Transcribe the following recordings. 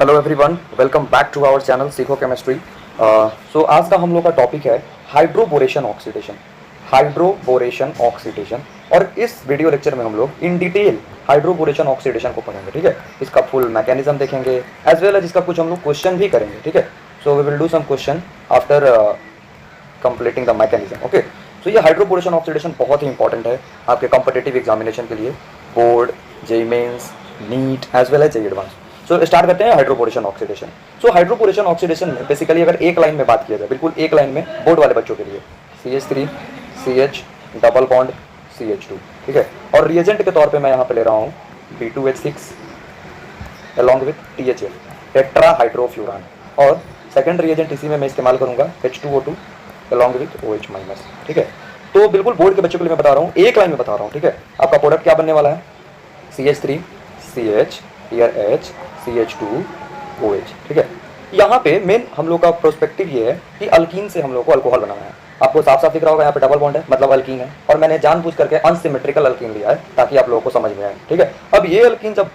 Hello everyone, welcome back to our channel Seekho chemistry. So आज का हम लोग का टॉपिक है हाइड्रोबोरेशन ऑक्सीडेशन। हाइड्रोबोरेशन ऑक्सीडेशन, और इस वीडियो लेक्चर में हम लोग इन डिटेल हाइड्रोबोरेशन ऑक्सीडेशन को पढ़ेंगे। ठीक है, इसका फुल मैकेनिज्म देखेंगे एज वेल एज इसका कुछ हम लोग क्वेश्चन भी करेंगे। ठीक है, so we will do some question after completing the mechanism. Okay, तो ये हाइड्रोबोरेशन ऑक्सीडेशन बहुत ही इंपॉर्टेंट है आपके कॉम्पिटिटिव एग्जामिनेशन के लिए, board, JEE mains, NEET as well as JEE advance. So start करते हैं hydroboration oxidation. So hydroboration oxidation में बेसिकली अगर एक लाइन में बात किया जाए, बिल्कुल एक लाइन में बोर्ड वाले बच्चों के लिए, CH3 CH double bond CH2। ठीक है, और रिएजेंट के तौर पे मैं यहाँ पे ले रहा हूँ B2H6 along with THF, tetrahydrofuran, और सेकंड रिएजेंट इसी में मैं इस्तेमाल करूँगा H2O2 along with OH minus. ठीक है, तो बिल्कुल बोर्ड के बच्चों के लिए मैं बता रहा हूँ, एक लाइन में बता रहा हूँ। ठीक है, आपका प्रोडक्ट क्या बनने वाला है, CH3 CH here H CH2 OH। ठीक है, यहाँ पे मेन हम लोग का प्रोस्पेक्टिव ये है कि अल्कीन से हम लोग को अल्कोहल बनाना है। आपको साफ साफ दिख रहा होगा यहाँ पे डबल बॉन्ड है, मतलब अल्कीन है, और मैंने जानबूझ करके अनसिमेट्रिकल अल्कीन लिया है ताकि आप लोगों को समझ में आए। ठीक है, अब ये अल्कीन जब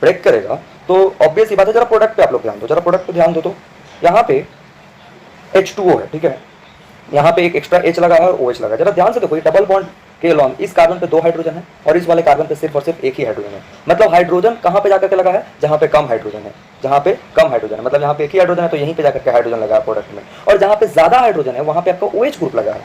ब्रेक करेगा तो ऑब्वियस ही बात है, जरा प्रोडक्ट पे आप लोग ध्यान दो, जरा प्रोडक्ट पे ध्यान दो। तो यहाँ पे H2O है। ठीक है, यहाँ पे एक एक्स्ट्रा H लगा है और OH लगा है, जरा ध्यान से देखो, डबल बॉन्ड के लॉन्ग इस कार्बन पे 2 हाइड्रोजन है और इस वाले कार्बन पे सिर्फ और सिर्फ एक ही हाइड्रोजन है। मतलब हाइड्रोजन कहाँ पे जाकर के लगा है, जहाँ पे कम हाइड्रोजन है, जहाँ पे कम हाइड्रोजन है, मतलब यहाँ पे एक ही हाइड्रोजन है तो यहीं पे जाकर के हाइड्रोजन लगा है प्रोडक्ट में, और जहाँ पे ज्यादा हाइड्रोजन है वहाँ पे आपका OH ग्रुप लगा है।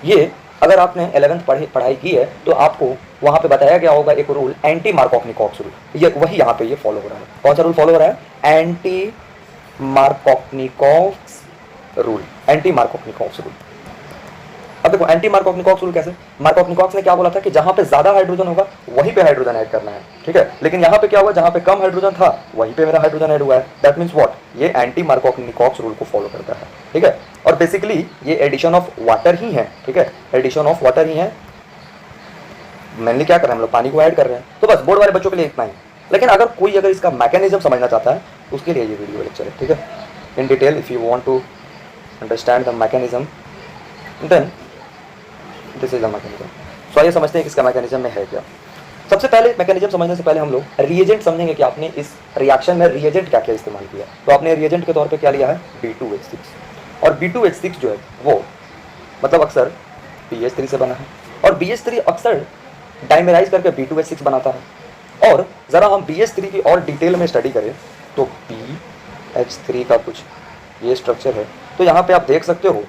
ये अगर आपने 11th पढ़ाई की है तो आपको वहाँ पे बताया गया होगा एक रूल, एंटी मार्कोवनिकॉक्स रूल, ये वही यहाँ पे ये फॉलो हो रहा है। कौन सा रूल फॉलो हो रहा है, एंटी मार्कोवनिकॉक्स रूल, एंटी मार्कोवनिकॉक्स रूल। अब देखो एंटी मार्कोवनिकॉक्स रूल कैसे, मार्कोवनिकॉक्स ने क्या बोला था कि जहां पे ज्यादा हाइड्रोजन होगा वहीं पे हाइड्रोजन ऐड करना है। ठीक है, लेकिन यहाँ पे क्या हुआ, जहां पे कम हाइड्रोजन था वहीं पे मेरा हाइड्रोजन ऐड हुआ है। दैट मींस व्हाट, ये एंटी मार्कोवनिकॉक्स रूल को फॉलो करता है। ठीक है, और बेसिकली ये एडिशन ऑफ वाटर ही है। ठीक है, एडिशन ऑफ वाटर ही है, मेनली क्या कर रहे हैं हम लोग, पानी को ऐड कर रहे हैं। तो बस बोर्ड वाले बच्चों के लिए इतना ही, लेकिन अगर कोई अगर इसका मैकेनिज्म समझना चाहता है उसके लिए ये वीडियो लेक्चर है। ठीक है, in detail if you want to understand the mechanism then this is the mechanism. So आइए समझते हैं कि इसका मैकेनिज्म में है क्या। सबसे पहले मैकेनिज्म समझने से पहले हम लोग रिएजेंट समझेंगे कि आपने इस रिएक्शन में रिएजेंट क्या क्या इस्तेमाल किया। तो आपने रिएजेंट के तौर पे क्या लिया है, B2H6, और B2H6 जो है वो मतलब अक्सर BH3 से बना है, और BH3 अक्सर डाइमेराइज करके B2H6 बनाता है। और ज़रा हम BH3 की और डिटेल में स्टडी करें तो BH3 का कुछ ये स्ट्रक्चर है। तो यहाँ पे आप देख सकते हो,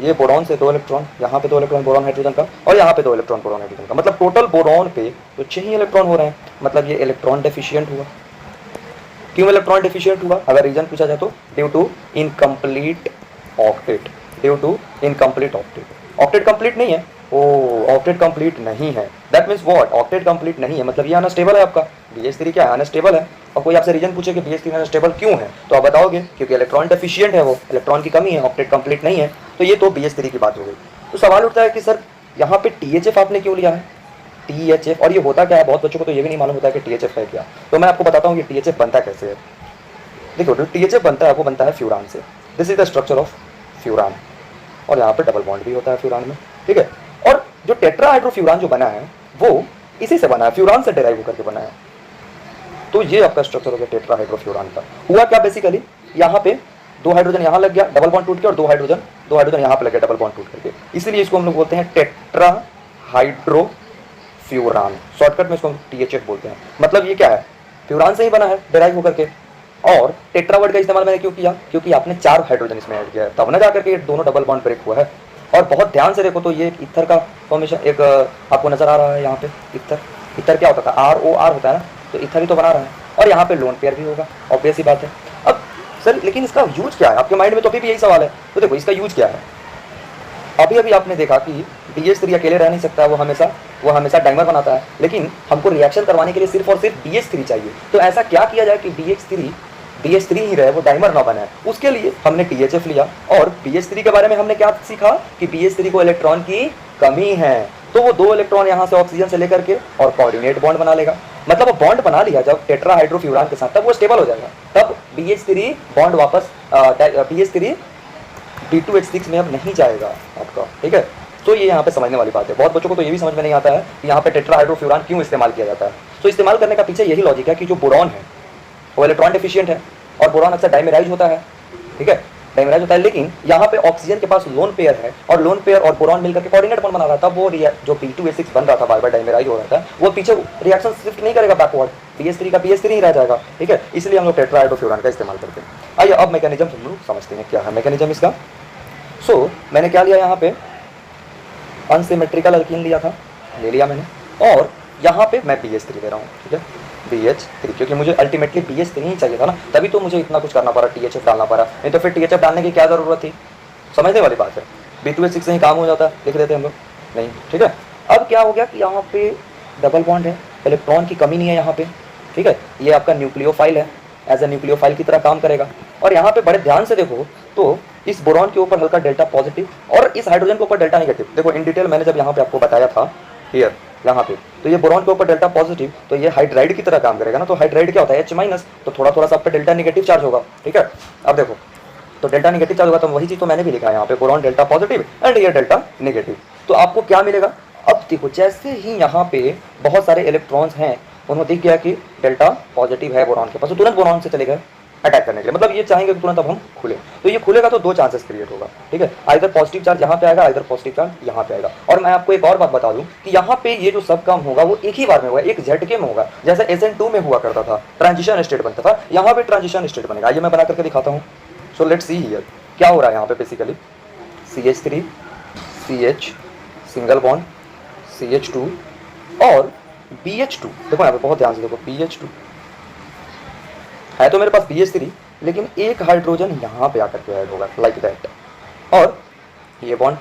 ये बोरॉन से 2 इलेक्ट्रॉन, यहाँ पे 2 इलेक्ट्रॉन बोरॉन हाइड्रोजन का, और यहाँ पे 2 इलेक्ट्रॉन बोरॉन हाइड्रोजन का, मतलब टोटल बोरॉन पे तो 6 ही इलेक्ट्रॉन हो रहे हैं। मतलब ये इलेक्ट्रॉन डेफिशिएंट हुआ। क्यों इलेक्ट्रॉन डेफिशिएंट हुआ, अगर रीजन पूछा जाए तो due to incomplete octet, due to incomplete octet. Octet complete नहीं है, ओ ऑक्टेट कंप्लीट नहीं है, that means what, octet complete नहीं है, मतलब ये अनस्टेबल है आपका BH3 क्या है, अनस्टेबल है। और कोई आपसे रीजन पूछे कि BH3 अनस्टेबल क्यों है तो आप बताओगे क्योंकि इलेक्ट्रॉन डेफिशिएंट है, वो इलेक्ट्रॉन की कमी है, ऑक्टेट कंप्लीट नहीं है। तो ये तो BH3 की बात हो गई। तो सवाल उठता है कि सर यहाँ पे THF आपने क्यों लिया है, THF, और ये होता क्या है, बहुत बच्चों को तो ये भी नहीं मालूम होता है कि THF है क्या। तो मैं आपको बताता हूँ कि THF बनता कैसे है। देखो जो THF बनता है वो बनता है फ्यूरान से, this is the structure of furan, और यहाँ पे डबल बॉन्ड भी होता है फ्यूरान में। ठीक है, और जो टेट्राहाइड्रोफ्यूरान जो बना है वो इसी से बना है, फ्यूरान से डेराइव होकर के बना है। तो ये आपका स्ट्रक्चर हो गया टेट्राहाइड्रोफ्यूरान का। हुआ क्या बेसिकली, यहाँ पे 2 हाइड्रोजन यहाँ लग गया डबल बॉन्ड टूट के, और 2 हाइड्रोजन यहाँ पे लग गया डबल बॉन्ड टूट करके, इसलिए इसको हम लोग बोलते हैं टेट्राहाइड्रोफ्यूरान। शॉर्टकट में इसको THF बोलते हैं। मतलब ये क्या है, फ्यूरान से ही बना है डेराइव होकर के। और टेट्रा वर्ड का इस्तेमाल मैंने क्यों किया, क्योंकि आपने 4 हाइड्रोजन इसमें ऐड किया है, तब ना जाकर के ये दोनों डबल बॉन्ड ब्रेक हुआ है। और बहुत ध्यान से देखो तो ये ईथर का फॉर्मेशन एक आपको नजर आ रहा है यहाँ पे, ईथर क्या होता था, ROR होता है ना, तो ईथर ही तो बना रहा है, और यहाँ पे लोन पेयर भी होगा, ऑब्वियस ही बात है। अब सर लेकिन इसका यूज क्या है, आपके माइंड में तो अभी भी यही सवाल है। तो देखो इसका यूज क्या है, अभी आपने देखा कि BH3 अकेले रह नहीं सकता, वो हमेशा डाइमर बनाता है, लेकिन हमको रिएक्शन करवाने के लिए सिर्फ और सिर्फ BH3 चाहिए। तो ऐसा क्या किया जाए कि BH3 ही रहे, वो डाइमर ना बने। उसके लिए हमने THF लिया, और BH3 के बारे में हमने क्या सीखा कि BH3 को इलेक्ट्रॉन की कमी है, तो वो 2 इलेक्ट्रॉन यहाँ से ऑक्सीजन से लेकर के और कोऑर्डिनेट बॉन्ड बना लेगा। मतलब वो बॉन्ड बना लिया जब टेट्राहाइड्रोफ्यूरान के साथ, तब वो स्टेबल हो जाएगा, तब BH3 बॉन्ड वापस BH3 B2H6 में अब नहीं जाएगा आपका। ठीक है, तो ये यहाँ पे समझने वाली बात है। बहुत बच्चों को तो ये भी समझ में नहीं आता है कि यहाँ पे टेट्राहाइड्रोफ्यूरान क्यों इस्तेमाल किया जाता है। तो इस्तेमाल करने का पीछे यही लॉजिक है कि जो बोरॉन है वो इलेक्ट्रॉन डिफिशियंट है और बोरॉन अक्सर डाइमेराइज होता है, ठीक है, डाइमेराइज होता है। लेकिन यहाँ पे ऑक्सीजन के पास लोन पेयर है और लोन पेयर और बोरॉन मिलकर के कोऑर्डिनेट बॉन्ड बना रहा था। वो जो P2A6 बन रहा था, बार बार डाइमेराइज हो रहा था, वो पीछे रिएक्शन शिफ्ट नहीं करेगा बैकवर्ड, BH3 का BH3 ही रह जाएगा, ठीक है। इसलिए हम लोग टेट्राहाइड्रोफ्यूरान का इस्तेमाल करते हैं। आइए अब मैकेनिज्म हम लोग समझते हैं क्या है मैकेनिज्म इसका। सो मैंने क्या लिया यहाँ पे, अनसिमेट्रिकल अल्कीन लिया था, ले लिया मैंने, और यहाँ पे मैं BH3 ले रहा हूँ, ठीक है, BH3, क्योंकि मुझे अल्टीमेटली BH3 ही चाहिए था ना, तभी तो मुझे इतना कुछ करना पड़ा, THF डालना पड़ा, नहीं तो फिर THF डालने की क्या ज़रूरत थी, समझने वाली बात है। B2H6 से ही काम हो जाता, लिख देते हम लोग, नहीं, ठीक है। अब क्या हो गया कि यहाँ पे डबल बॉन्ड है, इलेक्ट्रॉन की कमी नहीं है यहाँ पे, ठीक है, ये आपका न्यूक्लियोफाइल है, एज ए न्यूक्लियोफाइल की तरह काम करेगा। और यहाँ पे बड़े ध्यान से देखो तो इस बोरॉन के ऊपर हल्का डेल्टा पॉजिटिव और इस हाइड्रोजन के ऊपर डेल्टा नेगेटिव। देखो इन डिटेल मैंने जब यहाँ पे आपको बताया था, हियर यहाँ पे, तो ये बोरॉन के ऊपर डेल्टा पॉजिटिव, तो ये हाइड्राइड की तरह काम करेगा ना। तो हाइड्राइड क्या होता है, H-, तो थोड़ा थोड़ा सा आप पे डेल्टा नेगेटिव चार्ज होगा, ठीक है। अब देखो तो डेल्टा नेगेटिव चार्ज होगा, तो वही चीज तो मैंने भी लिखा है यहाँ पे, बोरॉन डेल्टा पॉजिटिव एंड ये डेल्टा नेगेटिव। तो आपको क्या मिलेगा, अब देखो जैसे ही यहाँ पे बहुत सारे इलेक्ट्रॉन्स हैं, उन्हें दिख गया कि डेल्टा पॉजिटिव है बोरॉन के पास, तो तुरंत बोरॉन से चले गए अटैक करने के लिए। मतलब ये चाहेंगे कि तुरंत अब हम खुले, तो ये खुलेगा तो दो चांसेस क्रिएट होगा, ठीक है, आइदर पॉजिटिव चार्ज यहाँ पे आएगा, आइदर पॉजिटिव चार्ज यहाँ पे आएगा। और मैं आपको एक और बात बता दूं कि यहाँ पे ये जो सब काम होगा वो एक ही बार में होगा, एक झटके में होगा, जैसे SN2 में हुआ करता था, ट्रांजिशन स्टेट बनता था, यहाँ पे ट्रांजिशन स्टेट बनेगा। ये मैं बना करके दिखाता हूँ। सो लेट्स सी हियर क्या हो रहा है यहाँ पे, basically CH3 CH single bond CH2 और BH2। देखो यहाँ पे बहुत ध्यान से देखो, BH2 है तो मेरे पास BH3, लेकिन एक हाइड्रोजन यहाँ पे आकर के ऐड होगा लाइक दैट, और ये बॉन्ड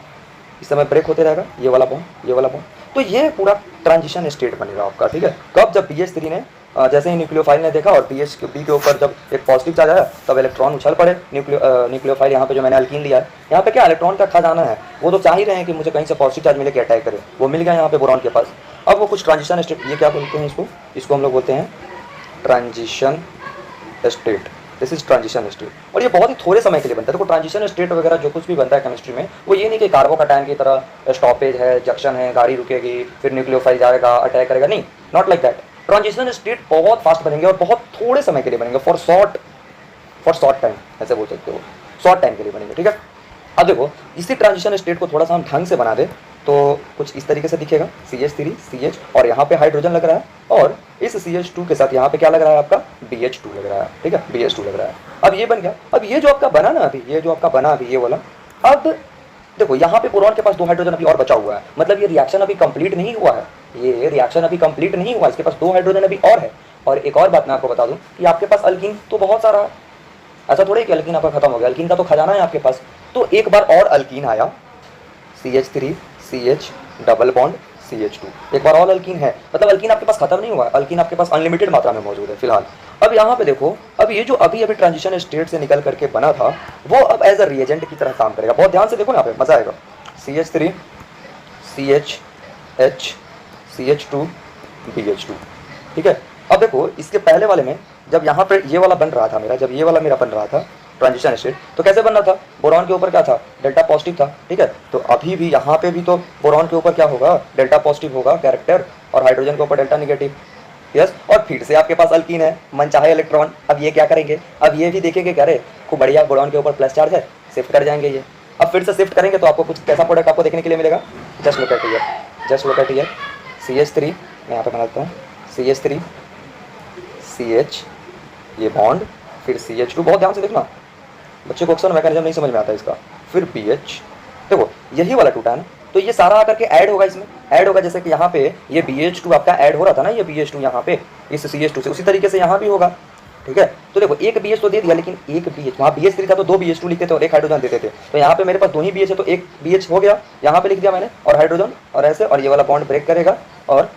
इस समय ब्रेक होते रहेगा, ये वाला बॉन्ड, ये वाला बॉन्ड, तो ये पूरा ट्रांजिशन स्टेट बनेगा आपका, ठीक है। कब, जब BH3 ने जैसे ही न्यूक्लियोफाइल ने देखा और BH के ऊपर जब एक पॉजिटिव चार्ज आया, तब इलेक्ट्रॉन उछल पड़े। न्यूक्लियोफाइल यहाँ पे जो मैंने अल्कीन लिया है, यहाँ पे क्या इलेक्ट्रॉन का खजाना है, वो तो चाह ही रहे हैं कि मुझे कहीं से पॉजिटिव चार्ज मिले कि अटैक करे, वो मिल गया यहाँ पे बोरॉन के पास। अब वो कुछ ट्रांजिशन स्टेट, ये क्या बोलते हैं इसको हम लोग बोलते हैं transition state, this is transition state. और ये बहुत ही थोड़े समय के लिए बनता है। देखो ट्रांजिशन स्टेट वगैरह जो कुछ भी बनता है केमिस्ट्री में, वो ये नहीं कि कार्बोकैटायन की तरह स्टॉपेज है, जंक्शन है, गाड़ी रुकेगी, फिर न्यूक्लियोफाइल जाएगा अटैक करेगा, नहीं, not like that. Transition state बहुत फास्ट बनेंगे और बहुत थोड़े समय के लिए बनेंगे, फॉर शॉर्ट टाइम, ऐसे बोल सकते हो, शॉर्ट टाइम के लिए बनेंगे, ठीक है। अब देखो इसी ट्रांजिशन स्टेट को थोड़ा सा हम ढंग से बना दे तो कुछ इस तरीके से दिखेगा, CH3 CH और यहाँ पे हाइड्रोजन लग रहा है, और इस CH2 के साथ यहाँ पे क्या लग रहा है आपका, BH2 लग रहा है, ठीक है, BH2 लग रहा है। अब ये बन गया। अब ये जो आपका बना ना अभी, ये जो आपका बना अभी ये वाला, अब देखो यहाँ पे बोरॉन के पास 2 हाइड्रोजन अभी और बचा हुआ है, मतलब ये रिएक्शन अभी कंप्लीट नहीं हुआ है, ये रिएक्शन अभी कंप्लीट नहीं हुआ, इसके पास 2 हाइड्रोजन अभी और है। और एक और बात मैं आपको बता दूं कि आपके पास अल्कीन तो बहुत सारा, ऐसा थोड़ा कि अल्कीन आपका खत्म हो गया, अल्कीन का तो खजाना है आपके पास। तो एक बार और अल्कीन आया, CH3 CH double bond CH2, एक बार और अल्कीन है, मतलब अल्कीन आपके पास खत्म नहीं हुआ है, अल्कीन आपके पास अनलिमिटेड मात्रा में मौजूद है फिलहाल। अब यहाँ पे देखो, अब ये जो अभी ट्रांजिशन स्टेट से निकल करके बना था, वो अब एज अ रिएजेंट की तरह काम करेगा। बहुत ध्यान से देखो यहाँ पे, मजा आएगा। CH3 CH H CH2 BH2, ठीक है। अब देखो इसके पहले वाले में जब यहाँ पे ये वाला बन रहा था मेरा, जब ये वाला मेरा बन रहा था ट्रांजिशन स्टेट, तो कैसे बन रहा था, बोरॉन के ऊपर क्या था, डेल्टा पॉजिटिव था, ठीक है। तो अभी भी यहाँ पे भी तो बोरॉन के ऊपर क्या होगा, डेल्टा पॉजिटिव होगा कैरेक्टर, और हाइड्रोजन के ऊपर डेल्टा नेगेटिव, यस। और फिर से आपके पास अल्कीन है, मनचाहे इलेक्ट्रॉन। अब ये क्या करेंगे, अब ये भी देखेंगे क्या, अरे खूब बढ़िया बोरॉन के ऊपर प्लस चार्ज है, शिफ्ट कर जाएंगे ये। अब फिर से शिफ्ट करेंगे तो आपको कुछ कैसा प्रोडक्ट आपको देखने के लिए मिलेगा, just look at here, just look at here, CH3 मैं यहाँ पे बनाता हूँ, CH3 CH ये बॉन्ड, फिर CH2, बहुत ध्यान से देखना, बच्चे को अक्सर मैकेनिज्म नहीं समझ में आता इसका, फिर BH, देखो यही वाला टूटा है ना, तो ये सारा आकर के ऐड होगा, इसमें ऐड होगा। जैसे कि यहाँ पे ये BH2 आपका ऐड हो रहा था ना, ये BH2 यहाँ पे इस CH2 से, उसी तरीके से यहाँ भी होगा, ठीक है। तो देखो एक BH तो दे दिया, लेकिन एक BH, वहाँ BH3 था तो 2 BH2 लिखते थे और एक हाइड्रोजन देते थे, तो यहाँ पे मेरे पास 2 ही BH है, तो एक BH हो गया, यहाँ पे लिख दिया मैंने, और हाइड्रोजन, और ऐसे, और ये वाला बॉन्ड ब्रेक करेगा, और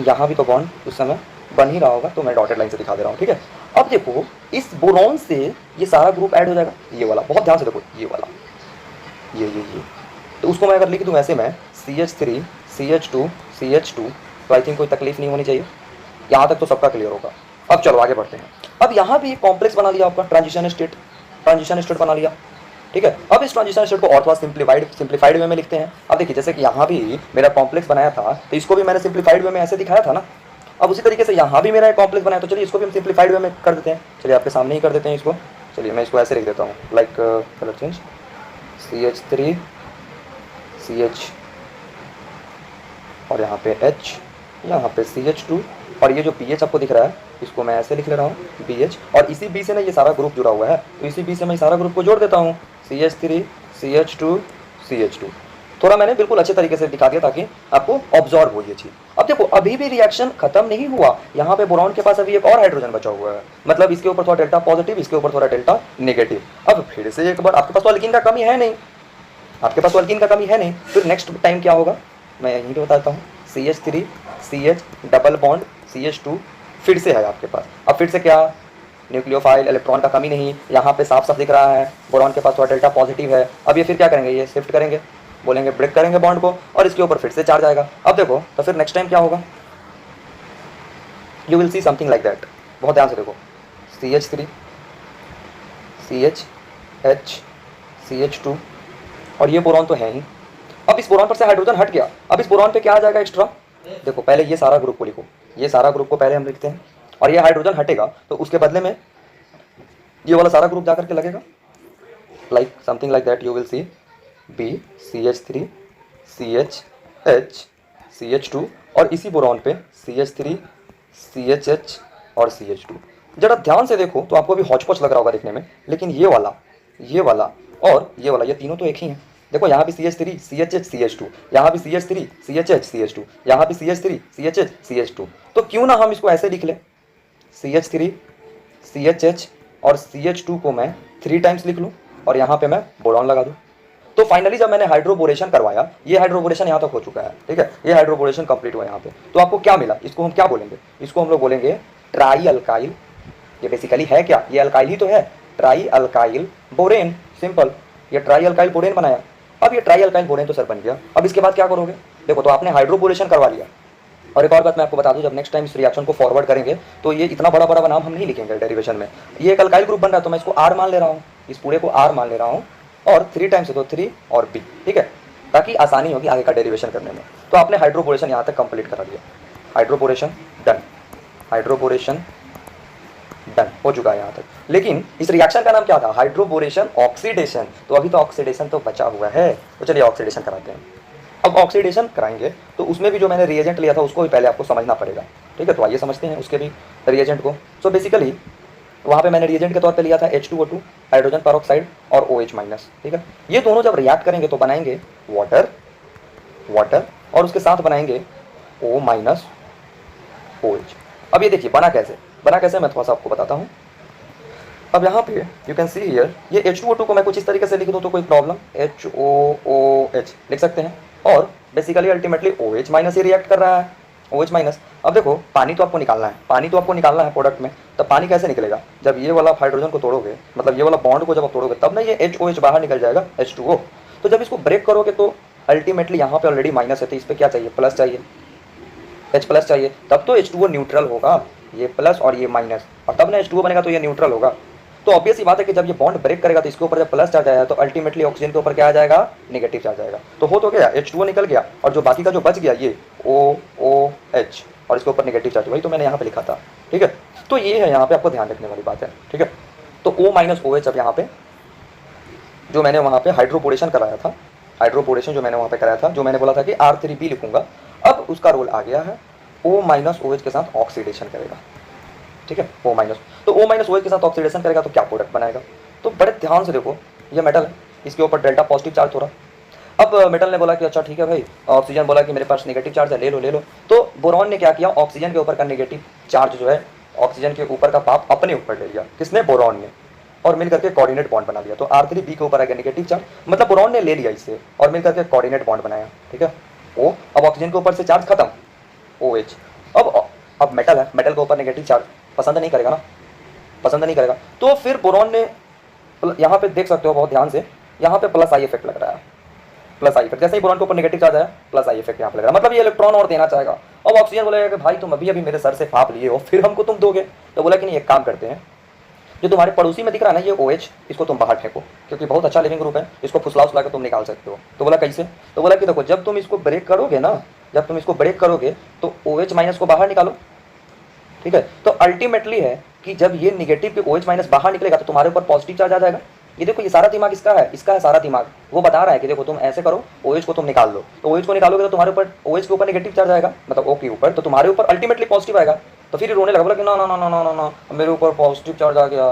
यहाँ भी तो बॉन्ड उस समय बन ही रहा होगा, तो मैं डॉटेड लाइन से दिखा दे रहा हूँ, ठीक है। अब देखो इस बोरॉन से ये सारा ग्रुप ऐड हो जाएगा, ये वाला, बहुत ध्यान से देखो, ये वाला, ये तो उसको मैं अगर लिख दूँ ऐसे में CH3 CH2 CH2, तो आई थिंक कोई तकलीफ नहीं होनी चाहिए, यहाँ तक तो सबका क्लियर होगा। अब चलो आगे बढ़ते हैं। अब यहाँ भी एक कॉम्प्लेक्स बना लिया आपका ट्रांजिशन स्टेट बना लिया, ठीक है। अब इस ट्रांजिशन स्टेट को और थोड़ा सिंप्लीफाइड वे में लिखते हैं। अब देखिए जैसे कि यहाँ भी मेरा कॉम्प्लेक्स बनाया था, तो इसको भी मैंने सिंप्लीफाइड वे में ऐसे दिखाया था ना, अब उसी तरीके से यहाँ भी मेरा एक कॉम्प्लेक्स बनाया, तो चलिए इसको भी हम सिंप्लीफाइड वे में कर देते हैं। चलिए आपके सामने ही कर देते हैं इसको। चलिए मैं इसको ऐसे लिख देता हूँ, like colour change, CH3 CH और यहाँ पे H, यहाँ पे CH2 और ये जो BH आपको दिख रहा है इसको मैं ऐसे लिख ले रहा हूँ BH, और इसी B से ना ये सारा ग्रुप जुड़ा हुआ है, तो इसी B से मैं सारा ग्रुप को जोड़ देता हूँ CH3 CH2 CH2। थोड़ा मैंने बिल्कुल अच्छे तरीके से दिखा दिया ताकि आपको ऑब्जॉर्व हो ये चीज़। अब देखो अभी भी रिएक्शन खत्म नहीं हुआ, यहाँ पे बोरॉन के पास अभी एक और हाइड्रोजन बचा हुआ है, मतलब इसके ऊपर थोड़ा डेल्टा पॉजिटिव, इसके ऊपर थोड़ा डेल्टा नेगेटिव। अब फिर से एक बार, आपके पास तो अल्कीन का कमी है नहीं, आपके पास अल्कीन का कमी है नहीं, फिर नेक्स्ट टाइम क्या होगा मैं यहीं पे बताता हूँ। CH3 CH double bond CH2 फिर से है आपके पास। अब फिर से क्या, न्यूक्लियोफाइल इलेक्ट्रॉन का कमी नहीं, यहाँ पे साफ साफ दिख रहा है बोरॉन के पास थोड़ा डेल्टा पॉजिटिव है। अब ये फिर क्या करेंगे, ये शिफ्ट करेंगे, बोलेंगे ब्रेक करेंगे बॉन्ड को, और इसके ऊपर फिर से चार्ज आएगा। अब देखो तो फिर नेक्स्ट टाइम क्या होगा, you will see something like that. बहुत ध्यान से देखो, CH3 CH H CH2 और ये बोरॉन तो है ही। अब इस बोरॉन पर से हाइड्रोजन हट गया, अब इस बोरॉन पे क्या आ जाएगा एक्स्ट्रा, देखो पहले ये सारा ग्रुप को लिखो, ये सारा ग्रुप को पहले हम लिखते हैं, और ये हाइड्रोजन हटेगा तो उसके बदले में ये वाला सारा ग्रुप जाकर के लगेगा, like something like that. You will see B CH3 CH H CH2 और इसी बोरॉन पे CH3 CHH और CH2। जरा ध्यान से देखो तो आपको अभी हौच-पौच लग रहा होगा देखने में, लेकिन ये वाला और ये वाला, ये तीनों तो एक ही हैं। देखो यहाँ भी CH3 CHH CH2, यहाँ भी CH3 CHH CH2, यहाँ भी CH3 CHH CH2। तो क्यों ना हम इसको ऐसे लिख लें, CH3 CHH और CH2 को मैं 3 टाइम्स लिख लूँ और यहाँ पे मैं बोरॉन लगा दूँ। तो फाइनली जब मैंने हाइड्रोबोरेशन करवाया, ये हाइड्रोबोरेशन यहाँ तक हो चुका है, ठीक है, ये हाइड्रोबोरेशन कंप्लीट हुआ यहाँ पे, तो आपको क्या मिला, इसको हम क्या बोलेंगे, इसको हम लोग बोलेंगे ट्राई अल्काइल। ये बेसिकली है क्या, ये अल्काइल ही तो है, ट्राई अल्काइल बोरेन, सिंपल, ये ट्राई अल्काइल बोरेन बनाया। अब ये ट्राई अल्काइल बोरेन तो सर बन गया, अब इसके बाद क्या करोगे, देखो तो आपने हाइड्रोबोरेशन करवा लिया। और एक और बात मैं आपको बता दूं, जब नेक्स्ट टाइम इस रिएक्शन को फॉरवर्ड करेंगे तो ये इतना बड़ा बड़ा नाम हम नहीं लिखेंगे डेरिवेशन में, ये एक अल्काइल ग्रुप बन रहा है तो मैं इसको R मान ले रहा हूँ, इस पूरे को R मान ले रहा हूँ, और 3 टाइम्स है तो 3 और B, ठीक है, ताकि आसानी होगी आगे का डेरिवेशन करने में। तो आपने हाइड्रोबोरेशन यहाँ तक कंप्लीट करा दिया, हाइड्रोबोरेशन डन, हाइड्रोबोरेशन डन हो चुका है यहाँ तक। लेकिन इस रिएक्शन का नाम क्या था, हाइड्रोबोरेशन ऑक्सीडेशन। तो अभी तो ऑक्सीडेशन तो बचा हुआ है, तो चलिए ऑक्सीडेशन कराते हैं। अब ऑक्सीडेशन कराएंगे तो उसमें भी जो मैंने रिएजेंट लिया था उसको भी पहले आपको समझना पड़ेगा, ठीक है, तो आइए समझते हैं उसके भी रिएजेंट को। सो बेसिकली वहाँ पे मैंने रिएजेंट के तौर पे लिया था H2O2 हाइड्रोजन पेरोक्साइड और OH माइनस, ठीक है। ये दोनों जब रिएक्ट करेंगे तो बनाएंगे वाटर और उसके साथ बनाएंगे O माइनस OH। अब ये देखिए बना कैसे मैं थोड़ा सा आपको बताता हूँ। अब यहाँ पे यू कैन सी हियर, ये H2O2 को मैं कुछ इस तरीके से लिख दूँ तो कोई प्रॉब्लम, HOOH लिख सकते हैं, और बेसिकली अल्टीमेटली OH माइनस ही रिएक्ट कर रहा है, OH माइनस। अब देखो पानी तो आपको निकालना है, प्रोडक्ट में, तब पानी कैसे निकलेगा, जब ये वाला हाइड्रोजन को तोड़ोगे, मतलब ये वाला बॉन्ड को जब आप तोड़ोगे तब ना ये HOH बाहर निकल जाएगा H2O। तो जब इसको ब्रेक करोगे तो अल्टीमेटली यहाँ पे ऑलरेडी माइनस है, तो इस पर क्या चाहिए, प्लस चाहिए, H प्लस चाहिए, तब तो H2O न्यूट्रल होगा, ये प्लस और ये माइनस, और तब ना H2O बनेगा तो ये न्यूट्रल होगा। तो ऑब्वियस ही बात है कि जब ये बॉन्ड ब्रेक करेगा तो इसके ऊपर जब प्लस चार्ज आया तो अल्टीमेटली ऑक्सीजन के ऊपर क्या आ जाएगा, नेगेटिव चार्ज आएगा। तो हो तो गया, H2O निकल गया, और जो बाकी का जो बच गया ये OOH, और इसके ऊपर नेगेटिव चार्ज, वही तो मैंने यहाँ पे लिखा था, ठीक है। तो ये है यहाँ पे आपको ध्यान रखने वाली बात है, ठीक है। तो O माइनस OH अब यहाँ पे जो मैंने वहाँ पे हाइड्रोपोरेशन कराया था, हाइड्रोपोरेशन जो मैंने वहाँ पे कराया था, जो मैंने बोला था कि R3B लिखूंगा, अब उसका रोल आ गया है, O माइनस OH के साथ ऑक्सीडेशन करेगा, ठीक है, O माइनस। तो O माइनस OH के साथ ऑक्सीडेशन करेगा तो क्या प्रोडक्ट बनाएगा, तो बड़े ध्यान से देखो, ये मेटल है, इसके ऊपर डेल्टा पॉजिटिव चार्ज हो रहा। अब मेटल ने बोला कि अच्छा ठीक है भाई, ऑक्सीजन बोला कि मेरे पास नेगेटिव चार्ज है, ले लो। तो बोरॉन ने क्या किया, ऑक्सीजन के ऊपर का नेगेटिव चार्ज जो है, ऑक्सीजन के ऊपर का पाप अपने ऊपर ले लिया, किसने, बोरॉन ने, और मिल करके कोऑर्डिनेट बॉन्ड बना लिया। तो R3B के ऊपर आ गया नेगेटिव चार्ज, मतलब बोरॉन ने ले लिया इससे और मिल करके कोऑर्डिनेट बॉन्ड बनाया, ठीक है। O, अब ऑक्सीजन के ऊपर से चार्ज खत्म, OH। अब मेटल है, मेटल के ऊपर नेगेटिव चार्ज पसंद नहीं करेगा ना, पसंद नहीं करेगा, तो फिर बोरॉन ने, यहाँ पे देख सकते हो बहुत ध्यान से, यहाँ पे प्लस आई इफेक्ट लग रहा है, प्लस आई इफेक्ट, जैसे ही बोरॉन के ऊपर नेगेटिव चार्ज आया प्लस आई इफेक्ट यहाँ पे लग रहा है, मतलब ये इलेक्ट्रॉन और देना चाहेगा। अब ऑक्सीजन बोलेगा कि भाई तुम अभी मेरे सर से फाप लिए हो, फिर हमको तुम दोगे, तो बोला कि नहीं, एक काम करते हैं, जो तुम्हारे पड़ोसी में दिख रहा है ना ये OH, इसको तुम बाहर फेंको, क्योंकि बहुत अच्छा लिविंग ग्रुप है, इसको फुसला उसला के तुम निकाल सकते हो। तो बोला कैसे, तो बोला कि देखो जब तुम इसको ब्रेक करोगे ना, जब तुम इसको ब्रेक करोगे तो OH माइनस को बाहर निकालो, ठीक है। तो अल्टीमेटली है कि जब ये निगेटिव के OH माइनस बाहर निकलेगा तो तुम्हारे ऊपर पॉजिटिव चार्ज आ जाएगा। ये देखो, ये सारा दिमाग इसका है सारा दिमाग। वो बता रहा है कि देखो तुम ऐसे करो, OH को तुम निकाल लो, तो OH को निकालोगे तो तुम्हारे ऊपर OH के ऊपर नेगेटिव चार्ज आएगा, मतलब O के ऊपर, तो तुम्हारे ऊपर अल्टीमेटली पॉजिटिव आएगा। तो फिर ये रोने लगा, बोला कि ना ना ना ना ना ना ना, मेरे ऊपर पॉजिटिव चार्ज आ गया,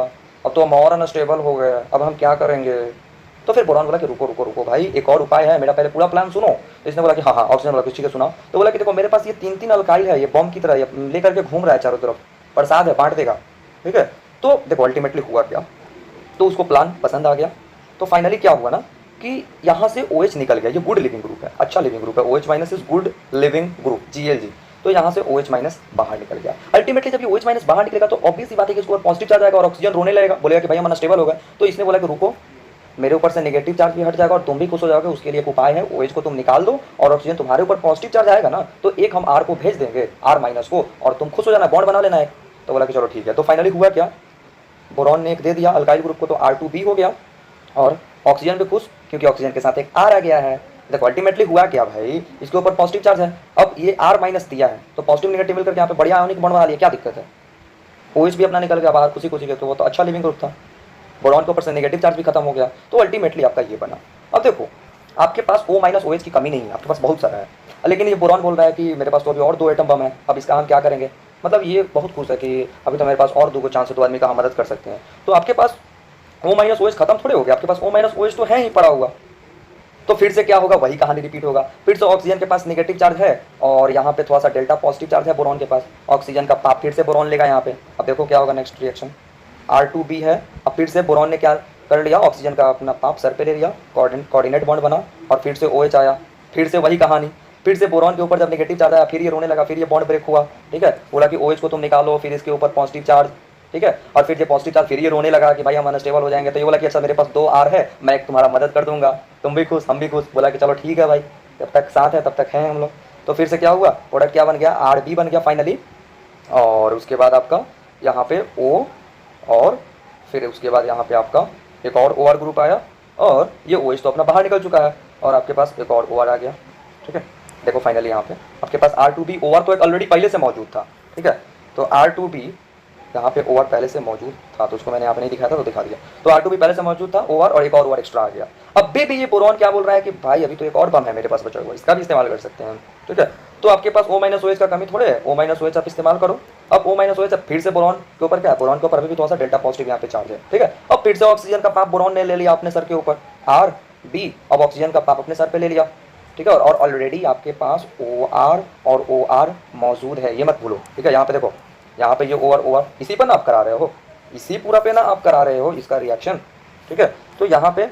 अब तो हम और अनस्टेबल हो गए, अब हम क्या करेंगे। तो फिर बोरॉन बोला कि रुको रुको रुको भाई, एक और उपाय है, मेरा पहले पूरा प्लान सुनो। तो इसने बोला कि हाँ हाँ। ऑक्सीजन बोला कि ठीक है सुनाओ। तो बोला कि देखो मेरे पास ये 3 अल्काइल है, ये बॉम्ब की तरह ये लेकर के घूम रहा है चारों तरफ, प्रसाद है, बांट देगा। ठीक है। तो देखो अल्टीमेटली हुआ क्या, तो उसको प्लान पसंद आ गया। तो फाइनली क्या हुआ ना कि यहाँ से OH निकल गया, ये गुड लिविंग ग्रुप है, अच्छा लिविंग ग्रुप है, OH minus is good leaving group, GLG। तो यहाँ से OH माइनस बाहर निकल गया। अल्टीमेटली जब ये OH माइनस बाहर निकलेगा तो ऑब्वियस सी बात है कि उसको पॉजिटिव चार्ज आएगा और ऑक्सीजन रोने लगेगा, बोलेगा कि भाई हम अनस्टेबल हो गए। तो इसने बोला कि रुको, मेरे ऊपर से नेगेटिव चार्ज भी हट जाएगा और तुम भी खुश हो जाओगे। उसके लिए एक उपाय है, OH को तुम निकाल दो और ऑक्सीजन तुम्हारे ऊपर पॉजिटिव चार्ज आएगा ना, तो एक हम R को भेज देंगे, R माइनस को, और तुम खुश हो जाना, बॉन्ड बना लेना है। तो बोला कि चलो ठीक है। तो फाइनली हुआ क्या, बोरॉन ने एक दे दिया अल्काइल ग्रुप को, तो R2B हो गया और ऑक्सीजन भी खुश, क्योंकि ऑक्सीजन के साथ एक R आ गया है। देखो अल्टीमेटली हुआ क्या भाई, इसके ऊपर पॉजिटिव चार्ज है, अब ये R माइनस दिया है तो पॉजिटिव नेगेटिव मिलकर यहाँ पे बढ़िया आयोनिक बॉन्ड बना लिया, क्या दिक्कत है। OH भी अपना निकल गया बाहर खुशी खुशी के, तो वो तो अच्छा लिविंग ग्रुप था। बोरॉन के ऊपर से नेगेटिव चार्ज भी खत्म हो गया, तो अल्टीमेटली आपका ये बना। अब देखो आपके पास O माइनस OH की कमी नहीं है, आपके पास बहुत सारा है, लेकिन ये बोरॉन बोल रहा है कि मेरे पास तो अभी और 2 एटम बम है, अब इसका हम क्या करेंगे। मतलब ये बहुत खुश है कि अभी तो मेरे पास और 2 चांस है, 2 आदमी का हम मदद कर सकते हैं। तो आपके पास O माइनस OH खत्म थोड़े हो गया, आपके पास O माइनस OH तो है ही पड़ा हुआ। तो फिर से क्या होगा, वही कहानी रिपीट होगा। फिर से ऑक्सीजन के पास नेगेटिव चार्ज है और यहाँ पे थोड़ा सा डेल्टा पॉजिटिव चार्ज है बोरॉन के पास, ऑक्सीजन का पाप फिर से बोरॉन लेगा यहाँ पे। अब देखो क्या होगा नेक्स्ट रिएक्शन, R2B है, अब फिर से बोरॉन ने क्या कर लिया, ऑक्सीजन का अपना पाप सर पे ले लिया, कोऑर्डिनेट बॉन्ड बना और फिर से OH आया, फिर से वही कहानी। फिर से बोरॉन के ऊपर जब नेगेटिव चार्ज आया फिर ये रोने लगा, फिर ये बॉन्ड ब्रेक हुआ। ठीक है, बोला कि OH को तुम निकालो, फिर इसके ऊपर पॉजिटिव चार्ज। ठीक है, और फिर ये पॉजिटिव चार्ज, फिर ये रोने लगा कि भाई हम अनस्टेबल हो जाएंगे। तो ये बोला कि अच्छा मेरे पास 2 R है, मैं एक तुम्हारा मदद कर दूंगा, तुम भी खुश हम भी खुश। बोला कि चलो ठीक है भाई, जब तक साथ है तब तक हैं हम लोग। तो फिर से क्या हुआ, प्रोडक्ट क्या बन गया, RB बन गया फाइनली। और उसके बाद आपका यहाँ पे O, और फिर उसके बाद यहाँ पे आपका एक और OR ग्रुप आया, और ये OH तो अपना बाहर निकल चुका है और आपके पास एक और OR आ गया। ठीक है, देखो फाइनली यहाँ पे आपके पास R2B, OR तो एक ऑलरेडी पहले से मौजूद था। ठीक है, तो R2B यहाँ पे OR पहले से मौजूद था, तो उसको मैंने यहाँ पे नहीं दिखाया था तो दिखा दिया। तो R2B पहले से मौजूद था, OR और एक और OR एक्स्ट्रा आ गया। अब भी ये बोरॉन क्या बोल रहा है कि भाई अभी तो एक और बम है मेरे पास बचा हुआ, इसका भी इस्तेमाल कर सकते हैं। ठीक है, तो आपके पास O माइनस OH का कमी थोड़े है, O माइनस OH आप इस्तेमाल करो। अब O माइनस OH फिर से बोरॉन के ऊपर क्या है, बोरॉन के ऊपर अभी भी थोड़ा सा डेल्टा पॉजिटिव यहाँ पे चार्ज है। ठीक है, अब फिर से ऑक्सीजन का पाप बोरॉन ने ले लिया अपने सर के ऊपर, RB, अब ऑक्सीजन का पाप अपने सर पे ले लिया। ठीक है, और ऑलरेडी आपके पास OR और OR मौजूद है, ये मत भूलो। ठीक है, यहाँ पे देखो, यहाँ पे ये OR इसी पर ना आप करा रहे हो, इसी पूरा पे ना आप करा रहे हो इसका रिएक्शन। ठीक है, तो यहाँ पे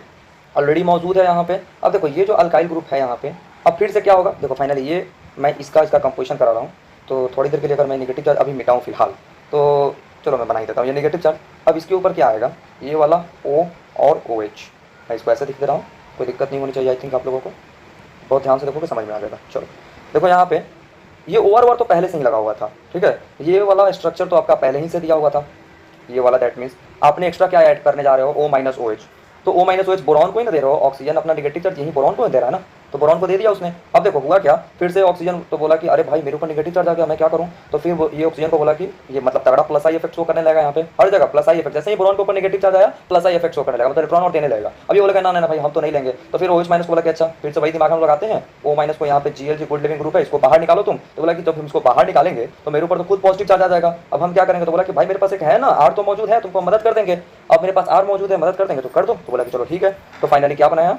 ऑलरेडी मौजूद है यहाँ पे। अब देखो ये जो अल्काइल ग्रुप है यहाँ पे, अब फिर से क्या होगा, देखो फाइनली ये मैं इसका कंपोजिशन करा रहा हूँ। तो थोड़ी देर के लिए अगर मैं नेगेटिव चार्ज अभी मिटाऊँ फिलहाल, तो चलो मैं बना ही देता हूँ ये नेगेटिव चार्ज। अब इसके ऊपर क्या आएगा, ये वाला O और OH, मैं इसको ऐसे दिख दे रहा हूँ, कोई दिक्कत नहीं होनी चाहिए आई थिंक आप लोगों को, बहुत ध्यान से देखोगे समझ में आ जाएगा। चलो देखो यहाँ पे ये OR तो पहले से ही लगा हुआ था। ठीक है, ये वाला स्ट्रक्चर तो आपका पहले ही से दिया हुआ था, ये वाला, दैट मीन्स आपने एक्स्ट्रा क्या ऐड करने जा रहे हो, O माइनस OH। तो O माइनस OH बोरॉन को ही ना दे रहे हो, ऑक्सीजन अपना नेगेटिव चार्ज यही बोरॉन को दे रहा है ना, तो बोरॉन को दे दिया उसने। अब देखो हुआ क्या, फिर से ऑक्सीजन तो बोला कि अरे भाई मेरे ऊपर नेगेटिव चार्ज आ गया, मैं क्या करूँ। तो फिर ये ऑक्सीजन को बोला कि ये मतलब तगड़ा प्लस आई इफेक्ट शो करने लगा, यहाँ पे हर जगह प्लस आई इफेक्ट, जैसे ही बोरॉन के ऊपर नेगेटिव चार्ज आया प्लस आई इफेक्ट शो करने लगा, मतलब इलेक्ट्रॉन और देने लगेगा। अब ये बोला ना भाई हम तो नहीं लेंगे। तो फिर OH माइनस को बोला कि अच्छा फिर से वही दिमाग हम लगाते हैं, O माइनस को यहाँ पे GLG गुड लिविंग ग्रुप है, इसको बाहर निकालो तुम। तो बोला कि जब हम इसको बाहर निकालेंगे तो मेरे ऊपर तो खुद पॉजिटिव चार्ज आ जाएगा, अब हम क्या करेंगे। तो बोला कि भाई मेरे पास एक है ना R तो मौजूद है, तुमको मदद कर देंगे, अब मेरे पास R मौजूद है, मदद कर देंगे तो कर दो। तो बोला कि चलो ठीक है। तो फाइनली क्या बनाया,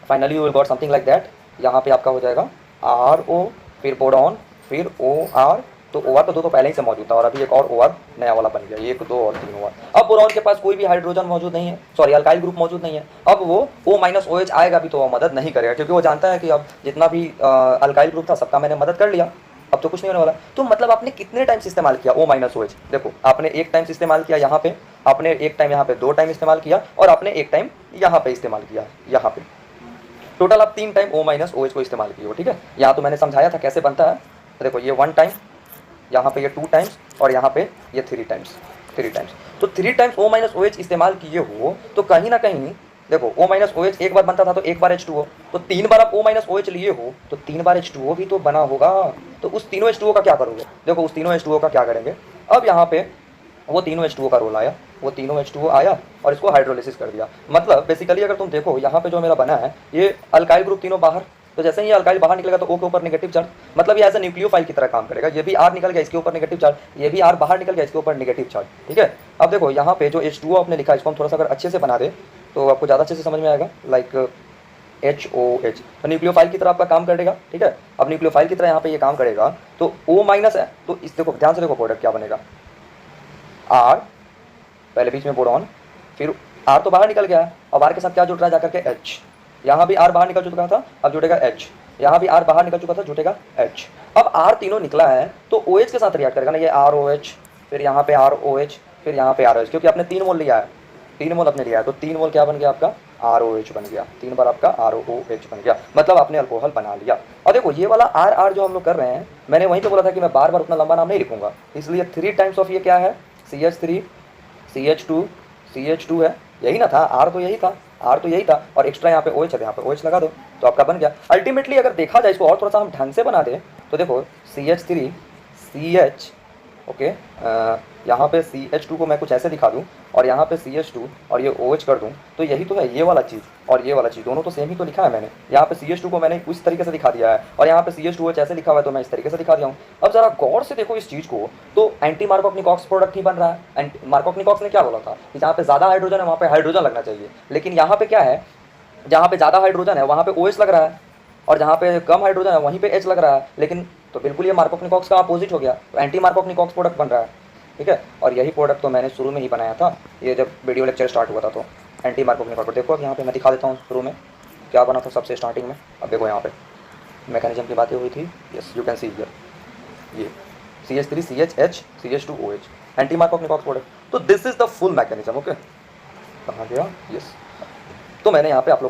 finally you will got something like that. यहाँ पे आपका हो जाएगा RO, फिर बोरॉन, फिर OR। तो OR तो 2 तो पहले ही से मौजूद था और अभी एक और OR नया वाला बन गया, 1 2 और 3 OR। अब बोरॉन के पास कोई भी हाइड्रोजन मौजूद नहीं है, सॉरी अल्काइल ग्रुप मौजूद नहीं है। अब वो O माइनस OH आएगा भी तो वो मदद नहीं करेगा, क्योंकि वो जानता है कि अब जितना भी अल्काइल ग्रुप था सबका मैंने मदद कर लिया, अब तो कुछ नहीं होने वाला। तो मतलब आपने कितने टाइम्स इस्तेमाल किया O माइनस OH, देखो आपने 1 टाइम्स इस्तेमाल किया यहाँ पे, आपने 1 टाइम यहाँ पे, 2 टाइम इस्तेमाल किया और आपने 1 टाइम यहाँ पे इस्तेमाल किया, यहाँ पे टोटल आप 3 टाइम O माइनस OH को इस्तेमाल किए हो। ठीक है, यहाँ तो मैंने समझाया था कैसे बनता है। तो देखो ये 1 टाइम, यहाँ पे ये 2 टाइम्स और यहाँ पे ये 3 टाइम्स। तो 3 टाइम्स O माइनस OH इस्तेमाल किए हो तो कहीं ना कहीं देखो O माइनस OH एक बार बनता था तो एक बार H2O, तो 3 बार आप O माइनस OH लिए हो तो 3 बार H2O भी तो बना होगा। तो उस तीनों H2O का क्या करोगे? देखो उस तीनों H2O का क्या करेंगे, अब यहाँ पे वो तीनों H2O का रोल आया, वो तीनों H2O आया और इसको हाइड्रोलिसिस कर दिया। मतलब बेसिकली अगर तुम देखो यहाँ पे जो मेरा बना है ये अल्काइल ग्रुप तीनों बाहर, तो जैसे ही ये अल्काइल बाहर निकलेगा तो O के ऊपर नेगेटिव चार्ज, मतलब ये एज ए न्यूक्लियोफाइल की तरह काम करेगा। ये भी R निकल गया इसके ऊपर नेगेटिव चार्ज, ये भी R बाहर निकल गया इसके ऊपर नेगेटिव चार्ज, ठीक है। अब देखो यहाँ पे जो H2O आपने लिखा है इसको हम थोड़ा सा अगर अच्छे से बना दे तो आपको ज़्यादा अच्छे से समझ में आएगा। लाइक HOH तो न्यूक्लियोफाइल की तरह आपका काम करेगा, ठीक है। अब न्यूक्लियोफाइल की तरह यहाँ पे ये काम करेगा तो O माइनस है, तो इस देखो ध्यान से देखो प्रोडक्ट क्या बनेगा, R पहले बीच में बोरॉन, फिर R तो बाहर निकल गया है, अब R के साथ क्या जुड़ रहा है जाकर के H, यहाँ भी R बाहर निकल चुका था अब जुड़ेगा H, यहाँ भी R बाहर निकल चुका था जुटेगा H। अब R तीनों निकला है तो OH के साथ रिएक्ट करेगा ना, ये ROH, फिर यहाँ पे ROH, फिर यहाँ पे ROH, क्योंकि आपने 3 मोल लिया है, 3 मोल आपने लिया है तो 3 मोल क्या बन गया आपका ROH बन गया, 3 बार आपका ROH बन गया, मतलब आपने अल्कोहल बना लिया। और देखो ये वाला RR जो हम लोग कर रहे हैं, मैंने वहीं पे बोला था कि मैं बार बार उतना लंबा नाम नहीं लिखूंगा, इसलिए 3 टाइम्स ऑफ ये क्या है CH3 CH2 CH2 है, यही ना था, R तो यही था, R तो यही था और एक्स्ट्रा यहाँ पे OH है, यहाँ पे OH लगा दो तो आपका बन गया। अल्टीमेटली अगर देखा जाए इसको और थोड़ा सा हम ढंग से बना दें तो देखो CH3 CH, ओके, यहाँ पे CH2 को मैं कुछ ऐसे दिखा दूँ और यहाँ पे CH2 और ये OH कर दूँ तो यही तो है, ये वाला चीज़ और ये वाला चीज़ दोनों तो सेम ही तो लिखा है मैंने। यहाँ पे CH2 को मैंने उस तरीके से दिखा दिया है और यहाँ पे CH2OH ऐसे लिखा हुआ है तो मैं इस तरीके से दिखा दिया हूँ। अब जरा गौर से देखो इस चीज़ को, तो एंटी मार्कोव-निकोक्स प्रोडक्ट ही बन रहा है। मार्कोव-निकोक्स ने क्या बोला था कि जहाँ पे ज़्यादा हाइड्रोजन है वहाँ पे हाइड्रोजन लगना चाहिए, लेकिन यहाँ पे क्या है, जहाँ पे ज़्यादा हाइड्रोजन है वहाँ पे OH लग रहा है और जहाँ पे कम हाइड्रोजन है वहीं पे H लग रहा है, लेकिन तो बिल्कुल ये मार्कोव-निकोक्स का अपोजिट हो गया, तो एंटी मार्कोव-निकोक्स प्रोडक्ट बन रहा है, ठीक है। और यही प्रोडक्ट तो मैंने शुरू में ही बनाया था, ये जब वीडियो लेक्चर स्टार्ट हुआ था तो एंटी मार्कोव-निकोक्स। देखो अब यहाँ पे मैं दिखा देता हूँ शुरू में क्या बना था सबसे स्टार्टिंग में। अब देखो यहाँ पे मैकेनिज्म की बातें हुई थी, yes you can see here, ये CH3 CH CH2 OH anti Markovnikov product. तो this is the full mechanism, okay. कहाँ गया, यस। तो मैंने यहाँ पे आप लोग को